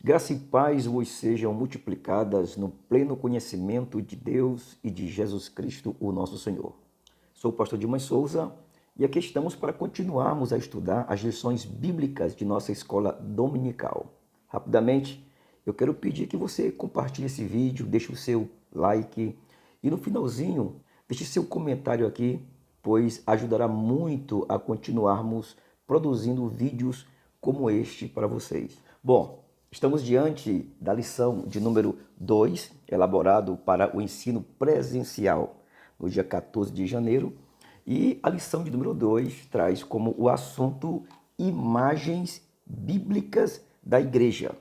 Graça e paz vos sejam multiplicadas no pleno conhecimento de Deus e de Jesus Cristo, o nosso Senhor. Sou o pastor Dimas Souza e aqui estamos para continuarmos a estudar as lições bíblicas de nossa escola dominical. Rapidamente, eu quero pedir que você compartilhe esse vídeo, deixe o seu like e no finalzinho, deixe seu comentário aqui, pois ajudará muito a continuarmos produzindo vídeos como este para vocês. Bom, estamos diante da lição de número 2, elaborado para o ensino presencial no dia 14 de janeiro. E a lição de número 2 traz como o assunto imagens bíblicas da igreja.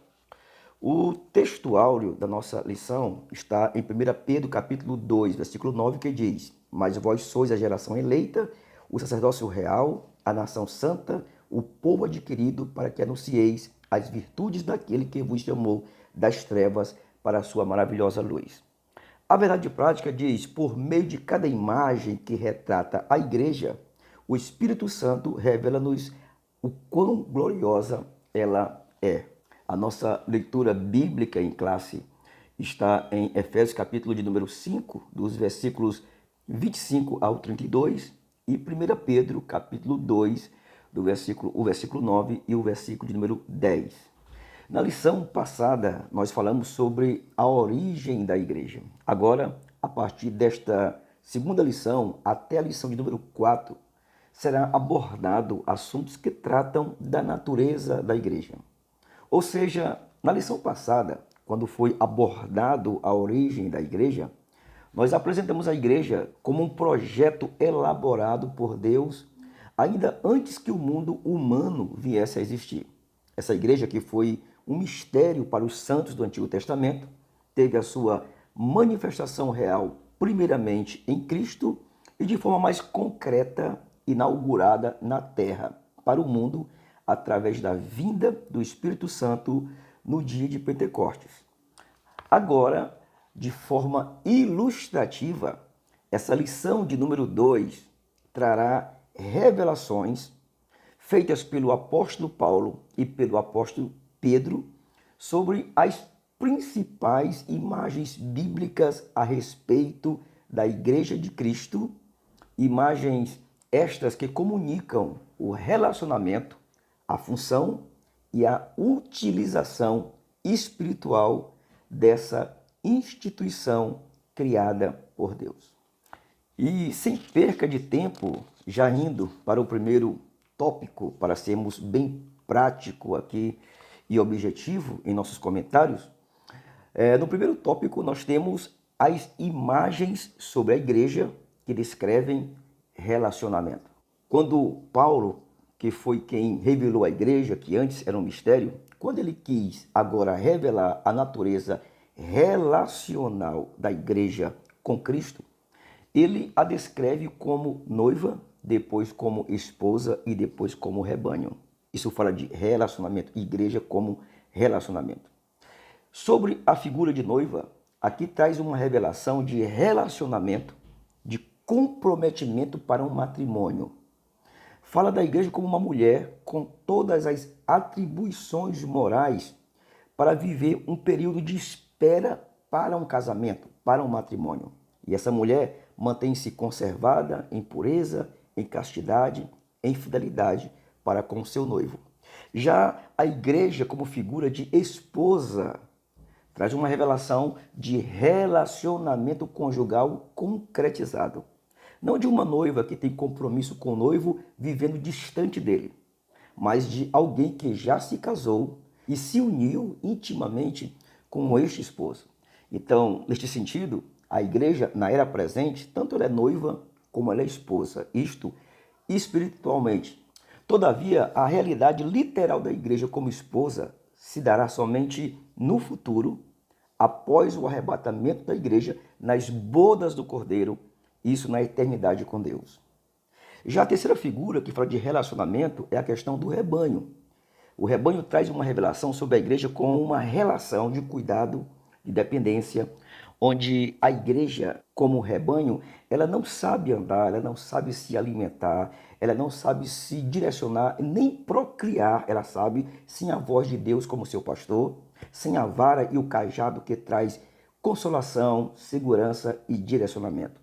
O texto áureo da nossa lição está em 1 Pedro capítulo 2, versículo 9, que diz: Mas vós sois a geração eleita, o sacerdócio real, a nação santa, o povo adquirido, para que anuncieis as virtudes daquele que vos chamou das trevas para a sua maravilhosa luz. A verdade prática diz: por meio de cada imagem que retrata a igreja, o Espírito Santo revela-nos o quão gloriosa ela é. A nossa leitura bíblica em classe está em Efésios capítulo de número 5, dos versículos 25 ao 32, e 1 Pedro capítulo 2, o versículo 9 e o versículo de número 10. Na lição passada, nós falamos sobre a origem da igreja. Agora, a partir desta segunda lição até a lição de número 4, será abordado assuntos que tratam da natureza da igreja. Ou seja, na lição passada, quando foi abordado a origem da igreja, nós apresentamos a igreja como um projeto elaborado por Deus ainda antes que o mundo humano viesse a existir. Essa igreja, que foi um mistério para os santos do Antigo Testamento, teve a sua manifestação real primeiramente em Cristo e de forma mais concreta inaugurada na terra para o mundo através da vinda do Espírito Santo no dia de Pentecostes. Agora, de forma ilustrativa, essa lição de número 2 trará revelações feitas pelo apóstolo Paulo e pelo apóstolo Pedro sobre as principais imagens bíblicas a respeito da Igreja de Cristo, imagens estas que comunicam o relacionamento, a função e a utilização espiritual dessa instituição criada por Deus. E sem perca de tempo, já indo para o primeiro tópico, para sermos bem prático aqui e objetivo em nossos comentários, no primeiro tópico nós temos as imagens sobre a igreja que descrevem relacionamento. Quando Paulo, que foi quem revelou a igreja, que antes era um mistério, quando ele quis agora revelar a natureza relacional da igreja com Cristo, ele a descreve como noiva, depois como esposa e depois como rebanho. Isso fala de relacionamento, igreja como relacionamento. Sobre a figura de noiva, aqui traz uma revelação de relacionamento, de comprometimento para um matrimônio. Fala da igreja como uma mulher com todas as atribuições morais para viver um período de espera para um casamento, para um matrimônio. E essa mulher mantém-se conservada em pureza, em castidade, em fidelidade para com seu noivo. Já a igreja, como figura de esposa, traz uma revelação de relacionamento conjugal concretizado. Não de uma noiva que tem compromisso com o noivo vivendo distante dele, mas de alguém que já se casou e se uniu intimamente com este esposo. Então, neste sentido, a igreja, na era presente, tanto ela é noiva como ela é esposa, isto espiritualmente. Todavia, a realidade literal da igreja como esposa se dará somente no futuro, após o arrebatamento da igreja, nas bodas do Cordeiro, isso na eternidade com Deus. Já a terceira figura que fala de relacionamento é a questão do rebanho. O rebanho traz uma revelação sobre a igreja como uma relação de cuidado, de dependência, onde a igreja, como rebanho, ela não sabe andar, ela não sabe se alimentar, ela não sabe se direcionar, nem procriar, ela sabe, sem a voz de Deus como seu pastor, sem a vara e o cajado que traz consolação, segurança e direcionamento.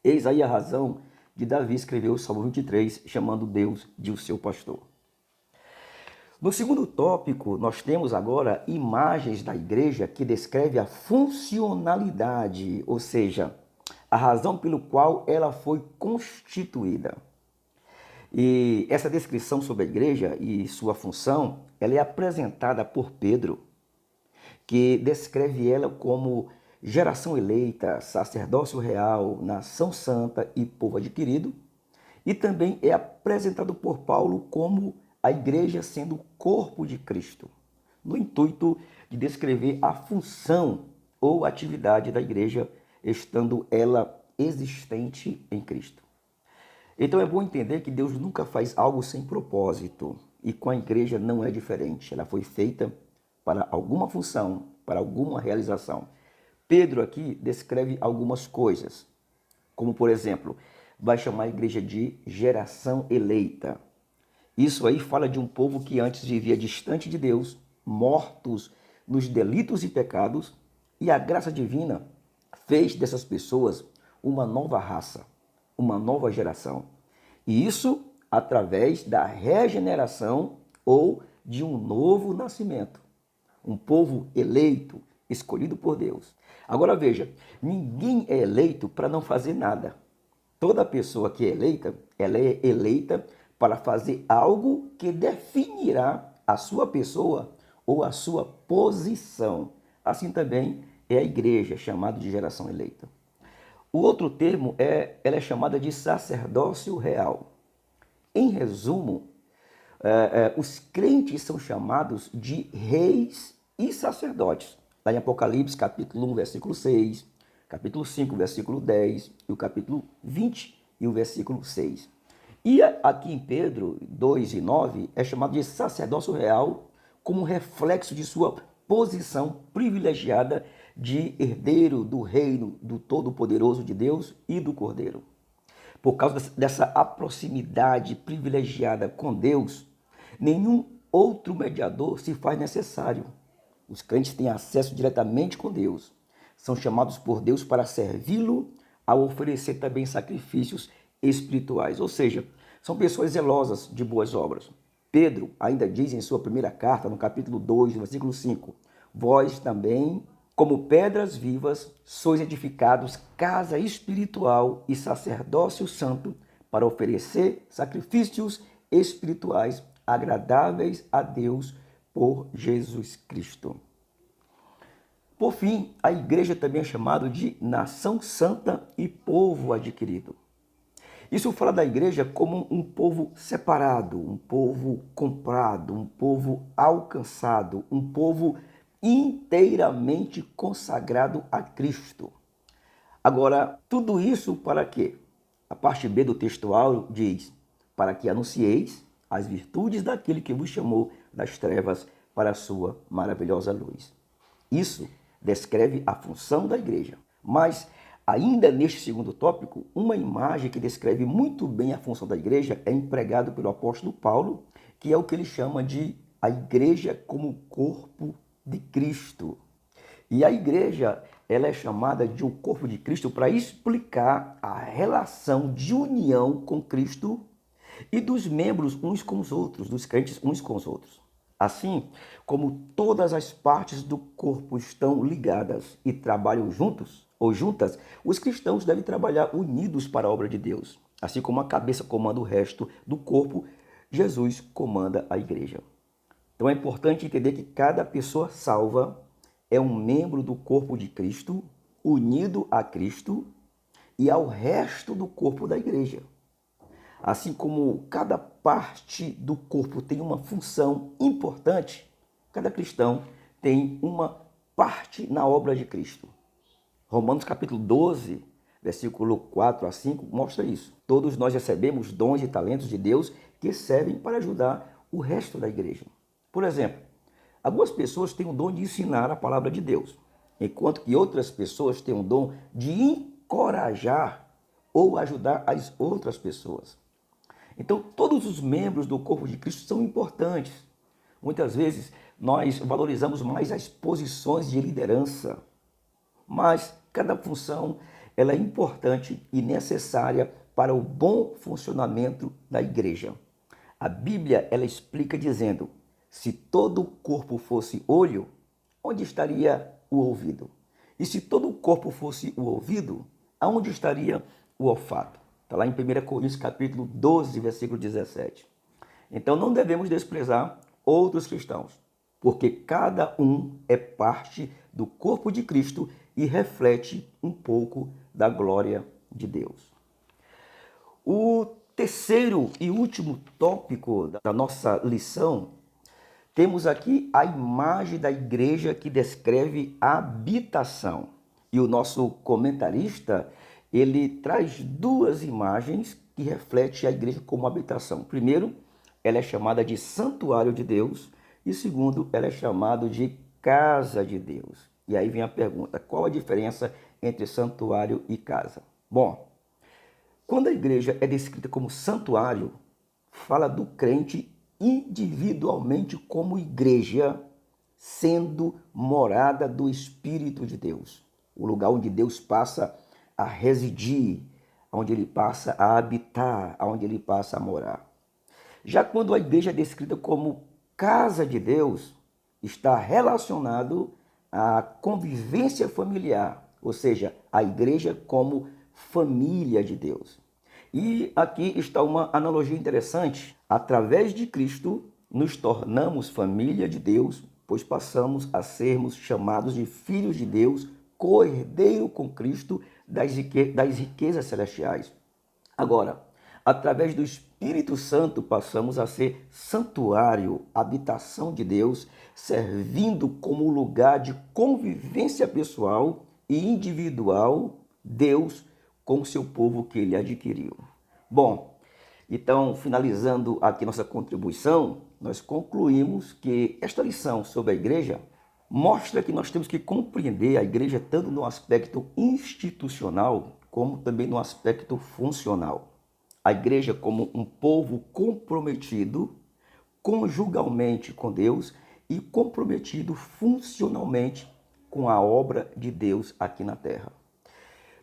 Eis aí a razão de Davi escrever o Salmo 23, chamando Deus de o seu pastor. No segundo tópico, nós temos agora imagens da igreja que descreve a funcionalidade, ou seja, a razão pelo qual ela foi constituída. E essa descrição sobre a igreja e sua função, ela é apresentada por Pedro, que descreve ela como geração eleita, sacerdócio real, nação santa e povo adquirido, e também é apresentado por Paulo como a igreja sendo o corpo de Cristo, no intuito de descrever a função ou atividade da igreja, estando ela existente em Cristo. Então é bom entender que Deus nunca faz algo sem propósito, e com a igreja não é diferente. Ela foi feita para alguma função, para alguma realização. Pedro aqui descreve algumas coisas, como por exemplo, vai chamar a igreja de geração eleita. Isso aí fala de um povo que antes vivia distante de Deus, mortos nos delitos e pecados, e a graça divina fez dessas pessoas uma nova raça, uma nova geração. E isso através da regeneração ou de um novo nascimento. Um povo eleito, escolhido por Deus. Agora veja, ninguém é eleito para não fazer nada. Toda pessoa que é eleita, ela é eleita para fazer algo que definirá a sua pessoa ou a sua posição. Assim também é a igreja, chamada de geração eleita. O outro termo ela é chamada de sacerdócio real. Em resumo, os crentes são chamados de reis e sacerdotes. Lá em Apocalipse, capítulo 1, versículo 6, capítulo 5, versículo 10, e o capítulo 20 e o versículo 6. E aqui em Pedro 2 e 9 é chamado de sacerdócio real como reflexo de sua posição privilegiada de herdeiro do reino do Todo-Poderoso de Deus e do Cordeiro. Por causa dessa proximidade privilegiada com Deus, nenhum outro mediador se faz necessário. Os crentes têm acesso diretamente com Deus. São chamados por Deus para servi-lo ao oferecer também sacrifícios espirituais. Ou seja, são pessoas zelosas de boas obras. Pedro ainda diz em sua primeira carta, no capítulo 2, versículo 5, vós também, como pedras vivas, sois edificados casa espiritual e sacerdócio santo para oferecer sacrifícios espirituais agradáveis a Deus por Jesus Cristo. Por fim, a igreja também é chamada de nação santa e povo adquirido. Isso fala da igreja como um povo separado, um povo comprado, um povo alcançado, um povo inteiramente consagrado a Cristo. Agora, tudo isso para quê? A parte B do textual diz, para que anuncieis as virtudes daquele que vos chamou das trevas para a sua maravilhosa luz. Isso descreve a função da igreja. Mas, ainda neste segundo tópico, uma imagem que descreve muito bem a função da igreja é empregada pelo apóstolo Paulo, que é o que ele chama de a igreja como corpo de Cristo. E a igreja, ela é chamada de um corpo de Cristo para explicar a relação de união com Cristo e dos membros uns com os outros, dos crentes uns com os outros. Assim como todas as partes do corpo estão ligadas e trabalham juntos ou juntas, os cristãos devem trabalhar unidos para a obra de Deus. Assim como a cabeça comanda o resto do corpo, Jesus comanda a igreja. Então é importante entender que cada pessoa salva é um membro do corpo de Cristo, unido a Cristo e ao resto do corpo da igreja. Assim como cada parte do corpo tem uma função importante, cada cristão tem uma parte na obra de Cristo. Romanos capítulo 12, versículo 4 a 5, mostra isso. Todos nós recebemos dons e talentos de Deus que servem para ajudar o resto da igreja. Por exemplo, algumas pessoas têm o dom de ensinar a palavra de Deus. enquanto que outras pessoas têm o dom de encorajar ou ajudar as outras pessoas. Então, todos os membros do corpo de Cristo são importantes. Muitas vezes nós valorizamos mais as posições de liderança, mas cada função ela é importante e necessária para o bom funcionamento da igreja. A Bíblia ela explica dizendo: se todo o corpo fosse olho, onde estaria o ouvido? E se todo o corpo fosse o ouvido, aonde estaria o olfato? Está lá em 1 Coríntios capítulo 12, versículo 17. Então não devemos desprezar outros cristãos, porque cada um é parte do corpo de Cristo e reflete um pouco da glória de Deus. O terceiro e último tópico da nossa lição, temos aqui a imagem da igreja que descreve a habitação. E o nosso comentarista, ele traz duas imagens que refletem a igreja como habitação. Primeiro, ela é chamada de santuário de Deus, e segundo, ela é chamada de casa de Deus. E aí vem a pergunta: qual a diferença entre santuário e casa? Bom, quando a igreja é descrita como santuário, fala do crente individualmente como igreja, sendo morada do Espírito de Deus. O lugar onde Deus passa a residir, onde ele passa a habitar, onde ele passa a morar. Já quando a igreja é descrita como casa de Deus, está relacionado à convivência familiar, ou seja, a igreja como família de Deus. E aqui está uma analogia interessante. Através de Cristo, nos tornamos família de Deus, pois passamos a sermos chamados de filhos de Deus, co-herdeiro com Cristo das riquezas celestiais. Agora, através do Espírito Santo, passamos a ser santuário, habitação de Deus, servindo como lugar de convivência pessoal e individual, Deus com o seu povo que ele adquiriu. Bom, então, finalizando aqui nossa contribuição, nós concluímos que esta lição sobre a igreja mostra que nós temos que compreender a igreja tanto no aspecto institucional como também no aspecto funcional. A igreja como um povo comprometido conjugalmente com Deus e comprometido funcionalmente com a obra de Deus aqui na terra.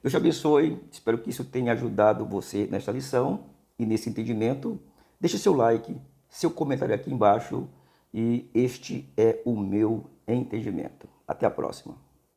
Deus te abençoe, espero que isso tenha ajudado você nesta lição e nesse entendimento. Deixe seu like, seu comentário aqui embaixo e este é o meu entendimento. Até a próxima.